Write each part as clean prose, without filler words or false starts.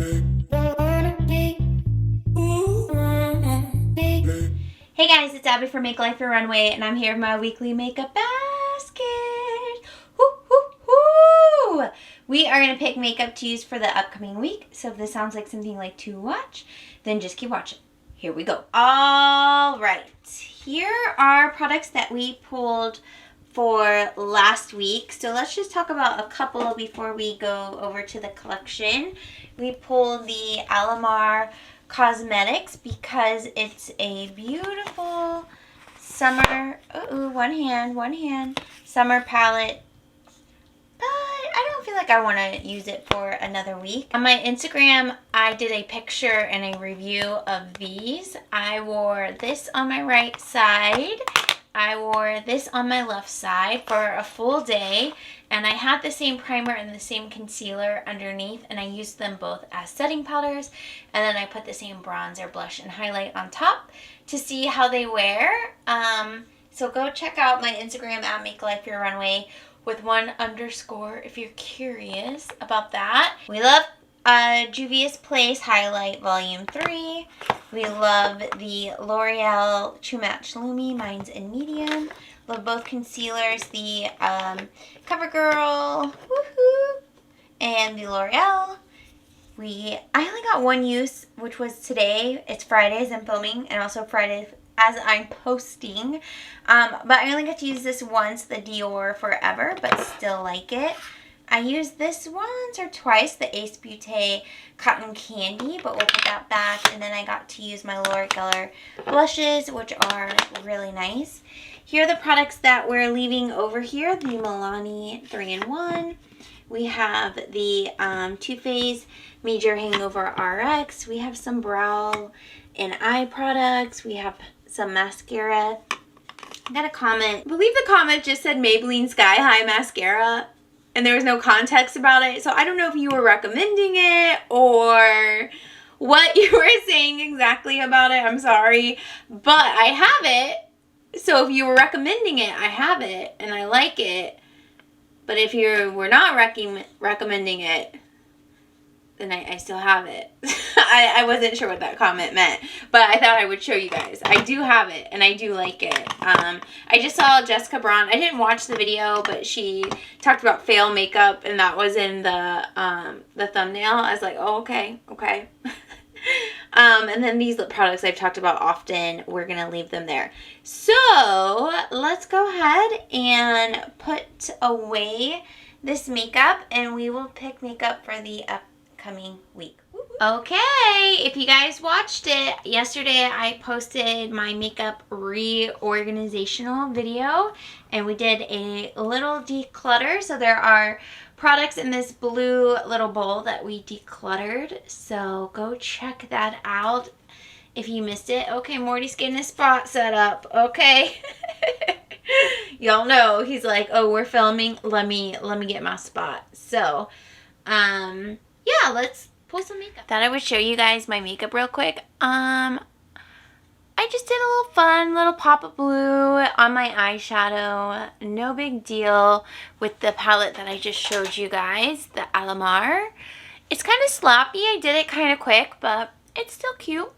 Hey guys, it's Abby from Make Life Your Runway, and I'm here with my weekly makeup basket. Woo, woo, woo! We are going to pick makeup to use for the upcoming week, so if this sounds like something you like to watch, then just keep watching. Here we go. All right, here are products that we pulled for last week. So let's just talk about a couple before we go over to the collection. We pulled the Alamar Cosmetics because it's a beautiful summer, one hand, summer palette. But I don't feel like I want to use it for another week. On my Instagram, I did a picture and a review of these. I wore this on my right side. I wore this on my left side for a full day, and I had the same primer and the same concealer underneath, and I used them both as setting powders, and then I put the same bronzer, blush, and highlight on top to see how they wear. So go check out my Instagram at Make Life Your Runway with 1_ if you're curious about that. We love Juvia's Place Highlight Volume 3. We love the L'Oreal True Match Lumi. Mine's in medium. Love both concealers. The CoverGirl, woohoo, and the L'Oreal. I only got one use, which was today. It's Fridays I'm filming, and also Fridays as I'm posting. But I only got to use this once, the Dior Forever, but still like it. I used this once or twice, the Ace Beauté Cotton Candy, but we'll put that back. And then I got to use my Laura Geller blushes, which are really nice. Here are the products that we're leaving over here. The Milani 3-in-1. We have the Too Faced Major Hangover RX. We have some brow and eye products. We have some mascara. I got a comment. I believe the comment just said Maybelline Sky High Mascara, and there was no context about it. So I don't know if you were recommending it or what you were saying exactly about it. I'm sorry. But I have it. So if you were recommending it, I have it and I like it. But if you were not recommending it, then I still have it. I wasn't sure what that comment meant, but I thought I would show you guys. I do have it, and I do like it. I just saw Jessica Braun. I didn't watch the video, but she talked about fail makeup, and that was in the thumbnail. I was like, oh, okay. And then these lip products I've talked about often, we're going to leave them there. So let's go ahead and put away this makeup, and we will pick makeup for the upcoming week. Okay, if you guys watched it, yesterday I posted my makeup reorganizational video, and we did a little declutter. So there are products in this blue little bowl that we decluttered, so go check that out if you missed it. Okay, Morty's getting a spot set up. Okay. Y'all know he's like, oh, we're filming, let me get my spot. So yeah, let's pull some makeup. Thought I would show you guys my makeup real quick. I just did a little fun little pop of blue on my eyeshadow. No big deal with the palette that I just showed you guys, the Alamar. It's kind of sloppy. I did it kind of quick, but it's still cute.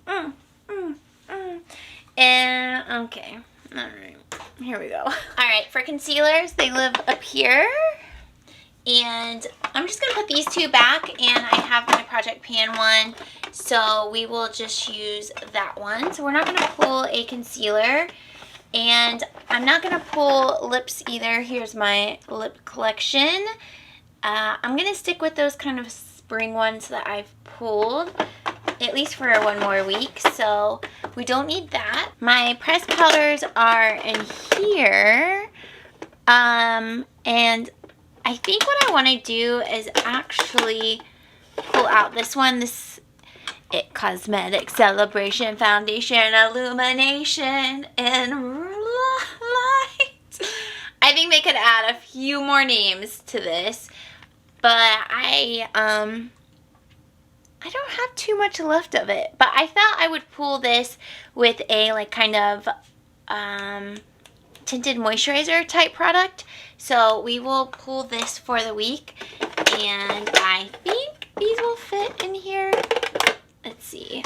And okay, all right, here we go. All right, for concealers, they live up here. And I'm just going to put these two back, and I have my Project Pan one, so we will just use that one. So we're not going to pull a concealer, and I'm not going to pull lips either. Here's my lip collection. I'm going to stick with those kind of spring ones that I've pulled, at least for one more week, so we don't need that. My pressed powders are in here, and I think what I want to do is actually pull out this one, this It Cosmetics Celebration Foundation Illumination and Light. I think they could add a few more names to this, but I don't have too much left of it. But I thought I would pull this with a like kind of tinted moisturizer type product. So we will pull this for the week, and I think these will fit in here. Let's see.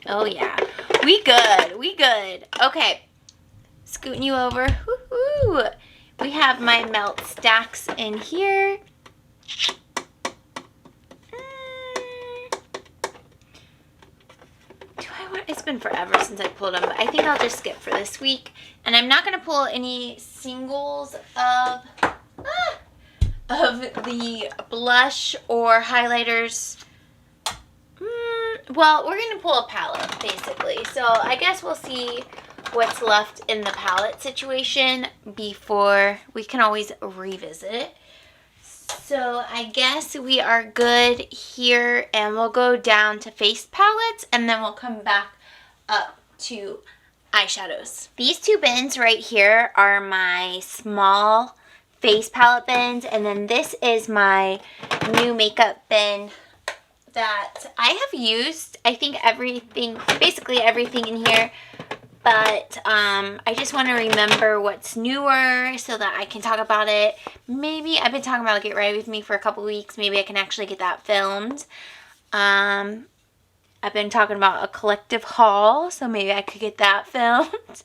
Oh yeah, we good, we good. Okay, scooting you over. Woo-hoo. We have my melt stacks in here. It's been forever since I pulled them, but I think I'll just skip for this week. And I'm not going to pull any singles of the blush or highlighters. Well, we're going to pull a palette, basically. So I guess we'll see what's left in the palette situation before we can always revisit it. So I guess we are good here, and we'll go down to face palettes, and then we'll come back up to eyeshadows. These two bins right here are my small face palette bins, and then this is my new makeup bin that I have used, I think everything, basically everything in here, but I just want to remember what's newer so that I can talk about it. Maybe I've been talking about Get Ready With Me for a couple weeks. Maybe I can actually get that filmed. I've been talking about a collective haul, so maybe I could get that filmed.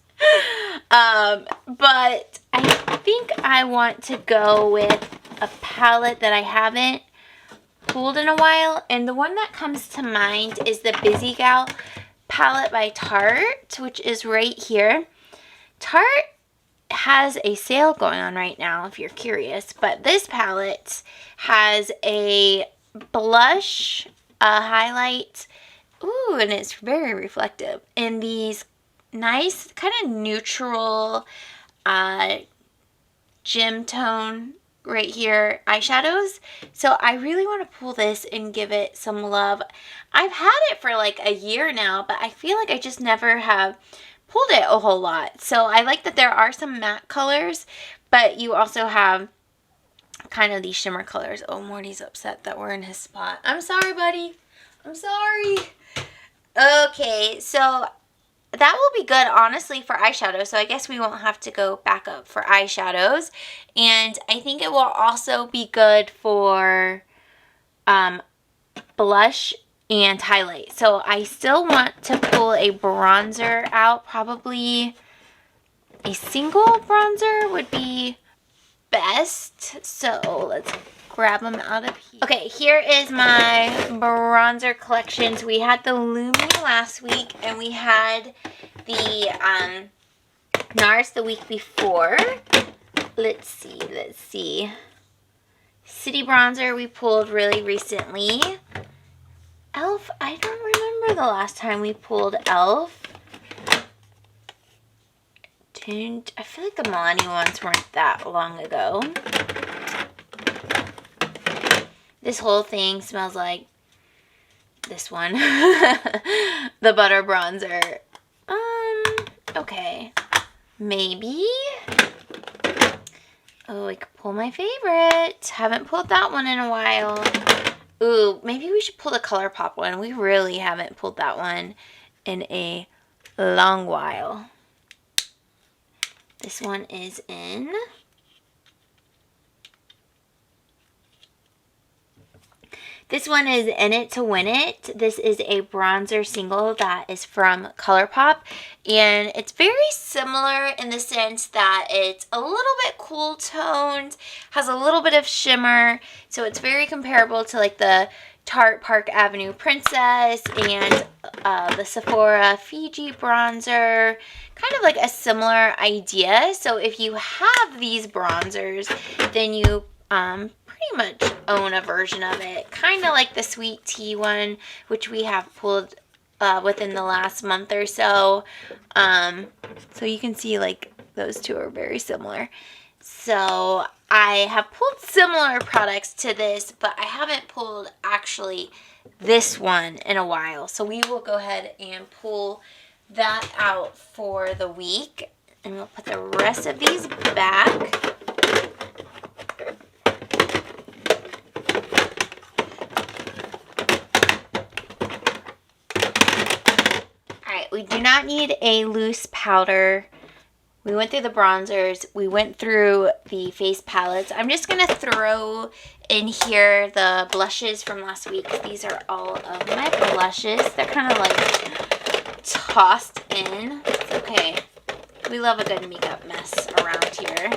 But I think I want to go with a palette that I haven't pulled in a while, and the one that comes to mind is the Busy Gal palette by Tarte, which is right here. Tarte has a sale going on right now if you're curious, but this palette has a blush, a highlight, ooh, and it's very reflective, and these nice kind of neutral gem tone right here eyeshadows. So I really want to pull this and give it some love. I've had it for like a year now, but I feel like I just never have pulled it a whole lot. So I like that there are some matte colors, but you also have kind of these shimmer colors. Oh, Morty's upset that we're in his spot. I'm sorry, buddy. I'm sorry. Okay, so that will be good, honestly, for eyeshadow. So I guess we won't have to go back up for eyeshadows. And I think it will also be good for blush and highlight. So I still want to pull a bronzer out. Probably a single bronzer would be best. So let's grab them out of here. Okay, here is my bronzer collections. We had the Lumi last week, and we had the NARS the week before. Let's see. City bronzer we pulled really recently. Elf, I don't remember the last time we pulled Elf. I feel like the Milani ones weren't that long ago. This whole thing smells like this one. The butter bronzer. Okay. Maybe. Oh, I could pull my favorite. Haven't pulled that one in a while. Ooh, maybe we should pull the ColourPop one. We really haven't pulled that one in a long while. This one is in In It to Win It. This is a bronzer single that is from ColourPop, and it's very similar in the sense that it's a little bit cool toned, has a little bit of shimmer, so it's very comparable to like the Tarte Park Avenue Princess and the Sephora Fiji bronzer. Kind of like a similar idea. So if you have these bronzers, then you pretty much own a version of it. Kind of like the Sweet Tea one, which we have pulled within the last month or so. So you can see like those two are very similar. So I have pulled similar products to this, but I haven't pulled actually this one in a while. So we will go ahead and pull that out for the week, and we'll put the rest of these back. Alright, we do not need a loose powder. We went through the bronzers. We went through the face palettes. I'm just going to throw in here the blushes from last week. These are all of my blushes. They're kind of like tossed in. It's okay. We love a good makeup mess around here.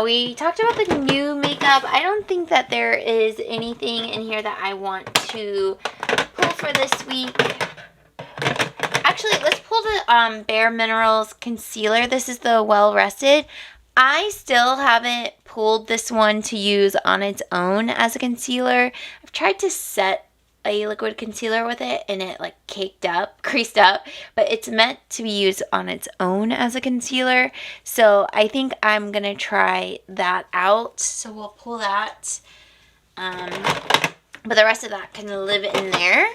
We talked about the new makeup. I don't think that there is anything in here that I want to pull for this week. Actually, let's pull the Bare Minerals concealer. This is the Well Rested. I still haven't pulled this one to use on its own as a concealer. I've tried to set a liquid concealer with it and it like creased up, but it's meant to be used on its own as a concealer. So I think I'm gonna try that out. So we'll pull that. But the rest of that can live in there.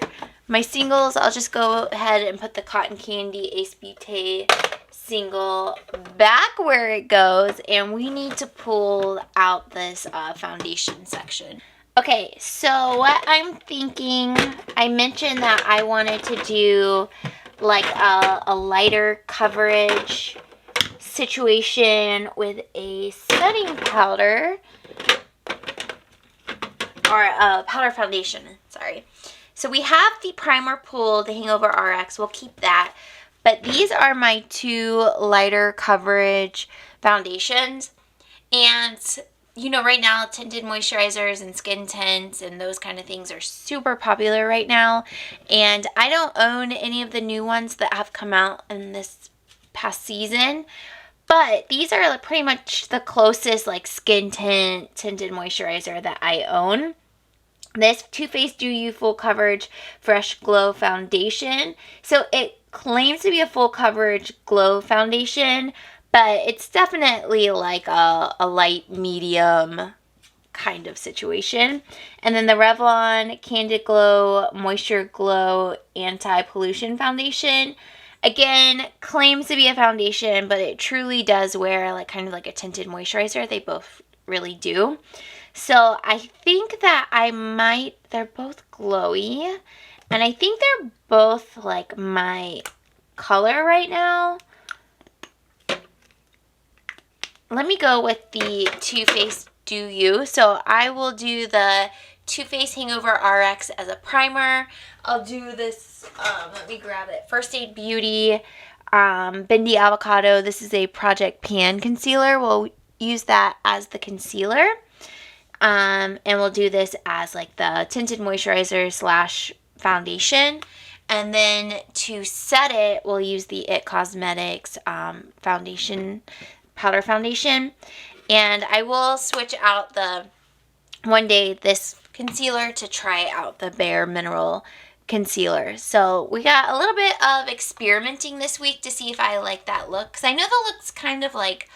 My singles, I'll just go ahead and put the Cotton Candy Ace Beauté single back where it goes, and we need to pull out this foundation section. Okay, so what I'm thinking, I mentioned that I wanted to do like a lighter coverage situation with a setting powder, or a powder foundation, sorry. So we have the primer pulled, the Hangover RX, we'll keep that. But these are my two lighter coverage foundations. And you know, right now, tinted moisturizers and skin tints and those kind of things are super popular right now. And I don't own any of the new ones that have come out in this past season. But these are like pretty much the closest like skin tint tinted moisturizer that I own. This Too Faced Do You Full Coverage Fresh Glow Foundation. So it claims to be a full coverage glow foundation, but it's definitely like a light medium kind of situation. And then the Revlon Candid Glow Moisture Glow Anti-Pollution Foundation. Again, claims to be a foundation, but it truly does wear like kind of like a tinted moisturizer. They both really do. So I think that they're both glowy. And I think they're both like my color right now. Let me go with the Too Faced Do You. So I will do the Too Faced Hangover RX as a primer. I'll do this, let me grab it, First Aid Beauty Bendy Avocado. This is a Project Pan concealer. We'll use that as the concealer. And we'll do this as like the tinted moisturizer slash foundation. And then to set it, we'll use the IT Cosmetics foundation, powder foundation. And I will switch out one day this concealer to try out the Bare Mineral concealer. So we got a little bit of experimenting this week to see if I like that look. Because I know the look's kind of like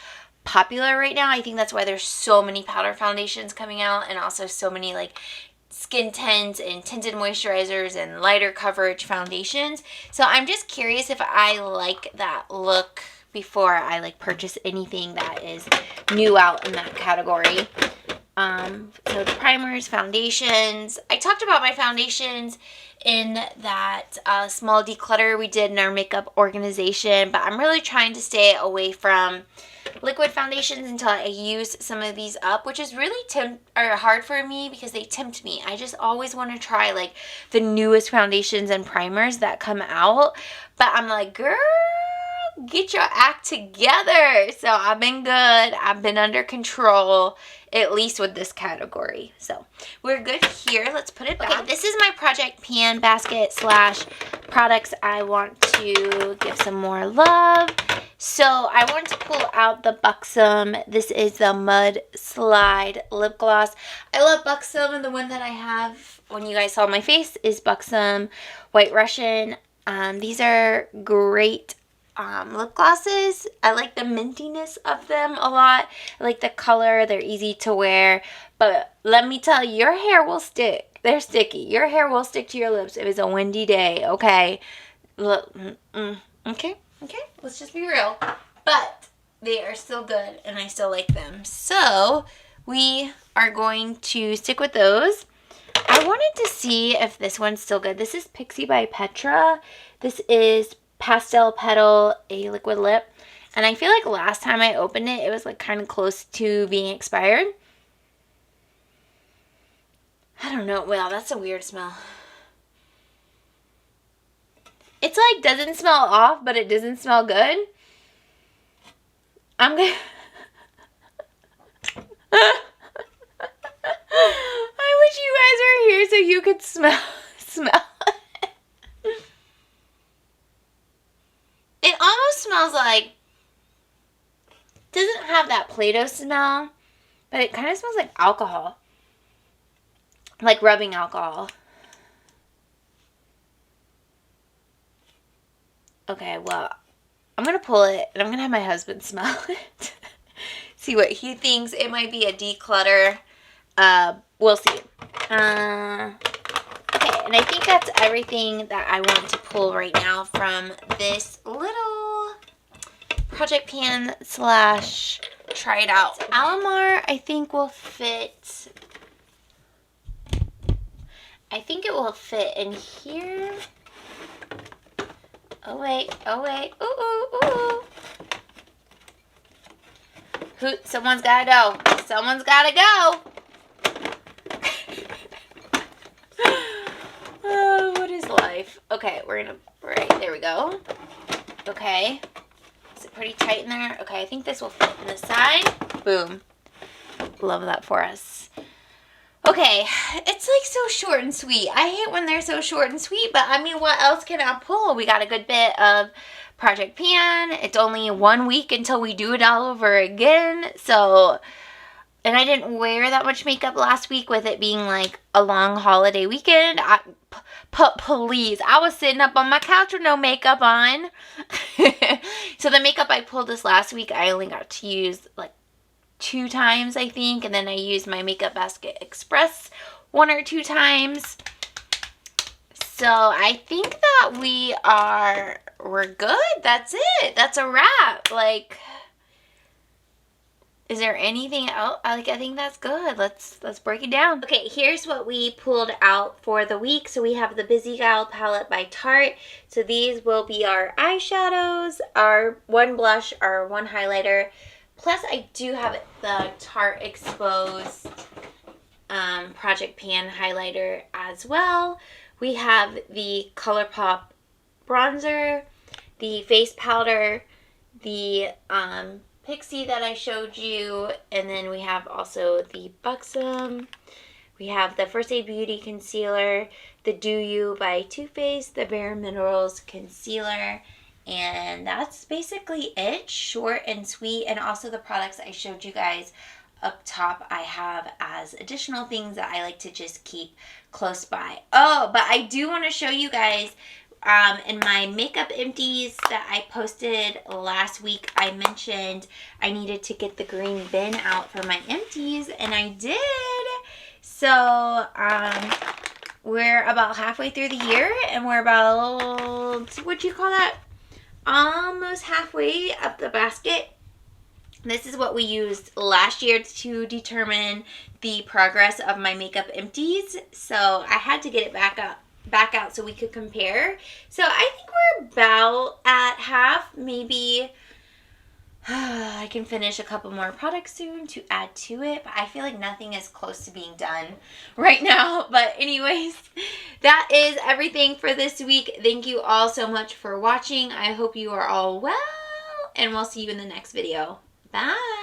popular right now. I think that's why there's so many powder foundations coming out, and also so many like skin tints and tinted moisturizers and lighter coverage foundations. So I'm just curious if I like that look before I like purchase anything that is new out in that category. So the primers, foundations. I talked about my foundations in that small declutter we did in our makeup organization, but I'm really trying to stay away from liquid foundations until I use some of these up, which is really hard for me because they tempt me. I just always want to try like the newest foundations and primers that come out, but I'm like, girl, get your act together. So I've been good. I've been under control, at least with this category. So we're good here. Let's put it back. Okay, this is my Project Pan basket slash products I want to give some more love. So I want to pull out the Buxom. This is the Mud Slide Lip Gloss. I love Buxom, and the one that I have when you guys saw my face is Buxom White Russian. These are great lip glosses. I like the mintiness of them a lot. I like the color. They're easy to wear. But let me tell you, your hair will stick. They're sticky. Your hair will stick to your lips if it's a windy day, okay? Look, okay? Okay, let's just be real. But they are still good, and I still like them. So we are going to stick with those. I wanted to see if this one's still good. This is Pixie by Petra. This is Pastel Petal, a liquid lip. And I feel like last time I opened it, it was like kind of close to being expired. I don't know. Wow, that's a weird smell. It's like doesn't smell off, but it doesn't smell good. I'm gonna... I wish you guys were here so you could smell it. It almost smells like, doesn't have that Play-Doh smell, but it kind of smells like alcohol. Like rubbing alcohol. Okay, well, I'm going to pull it and I'm going to have my husband smell it. See what he thinks. It might be a declutter. We'll see. Okay, and I think that's everything that I want to pull right now from this little project pan slash try it out. Alamar, I think will fit. I think it will fit in here. Oh wait, ooh. Someone's gotta go. Someone's gotta go. Oh, what is life? Okay, right, there we go. Okay. Is it pretty tight in there? Okay, I think this will fit in the side. Boom. Love that for us. Okay, it's like so short and sweet. I hate when they're so short and sweet, but I mean, what else can I pull? We got a good bit of Project Pan. It's only 1 week until we do it all over again. So, and I didn't wear that much makeup last week with it being like a long holiday weekend. Please, I was sitting up on my couch with no makeup on. So the makeup I pulled this last week, I only got to use like 2 times, I think, and then I used my Makeup Basket Express 1 or 2 times. So I think that we're good. That's it. That's a wrap. Like, is there anything else? I think that's good. Let's break it down. Okay, here's what we pulled out for the week. So we have the Busy Gal palette by Tarte. So these will be our eyeshadows, our 1 blush, our 1 highlighter. Plus, I do have the Tarte Exposed Project Pan highlighter as well. We have the ColourPop bronzer, the face powder, the Pixie that I showed you, and then we have also the Buxom. We have the First Aid Beauty concealer, the Do You by Too Faced, the Bare Minerals concealer. And that's basically it, short and sweet. And also the products I showed you guys up top I have as additional things that I like to just keep close by. Oh, but I do want to show you guys in my makeup empties that I posted last week, I mentioned I needed to get the green bin out for my empties, and I did. So we're about halfway through the year, and we're about, what do you call that? Almost halfway up the basket. This is what we used last year to determine the progress of my makeup empties. So I had to get it back out so we could compare. So I think we're about at half, maybe. I can finish a couple more products soon to add to it, but I feel like nothing is close to being done right now. But anyways, that is everything for this week. Thank you all so much for watching. I hope you are all well, and we'll see you in the next video. Bye!